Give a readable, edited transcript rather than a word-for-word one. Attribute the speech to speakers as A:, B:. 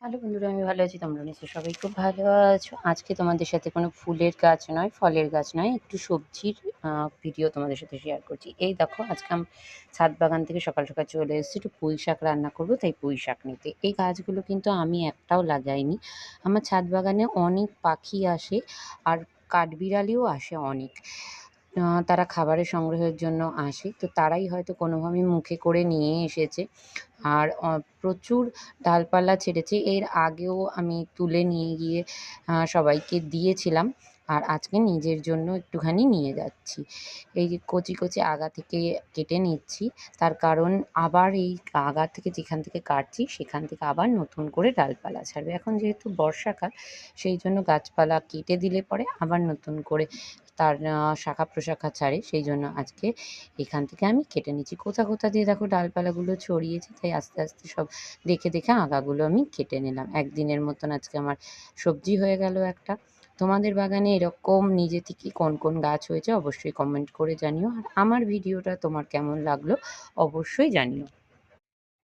A: Hello বন্ধুরা, আমি ভালো আছি। তোমরা নিশ্চয়ই সবাই খুব ভালো আছো। আজকে তোমাদের সাথে কোনো ফুলের গাছ নয়, ফলের গাছ নয়, একটু সবজির ভিডিও তোমাদের সাথে শেয়ার করছি। এই দেখো, আজকে ছাদ বাগান থেকে সকাল সকাল চলে এসেছি, একটু পুঁই শাক রান্না করবো, তাই পুঁই শাক নিতে। এই গাছগুলো কিন্তু আমি একটাও লাগাইনি। আমার ছাদ বাগানে অনেক পাখি আসে, আর কাঠবিড়ালিও আসে অনেক। তারা খাবারের সংগ্রহের জন্য আসে, তো তারাই হয়তো কোনোভাবে মুখে করে নিয়ে এসেছে। আর প্রচুর ডালপালা ছেড়েছে। এর আগেও আমি তুলে নিয়ে গিয়ে সবাইকে দিয়েছিলাম। আর আজকে নিজের জন্য একটুখানি নিয়ে যাচ্ছি। এই যে কচি, কচি আগা থেকে কেটে নিচ্ছি। তার কারণ আবার এই আগা থেকে যেখান থেকে কাটছি সেখান থেকে আবার নতুন করে ডালপালা ছাড়বে। এখন যেহেতু বর্ষাকাল, সেই জন্য গাছপালা কেটে দিলে পরে আবার নতুন করে তার শাখা প্রশাখা ছাড়ে। সেই জন্য আজকে এখান থেকে আমি কেটে নিচ্ছি। কোথা, কোথা দিয়ে দেখো ডালপালাগুলো ছড়িয়েছে, তাই আস্তে, আস্তে সব দেখে, দেখে আগাগুলো আমি কেটে নিলাম। একদিনের মতন আজকে আমার সবজি হয়ে গেল একটা। তোমাদের বাগানে এরকম নিজে থেকে কোন, কোন গাছ হয়েছে অবশ্যই কমেন্ট করে জানিও। আর আমার ভিডিওটা তোমার কেমন লাগলো অবশ্যই জানিও।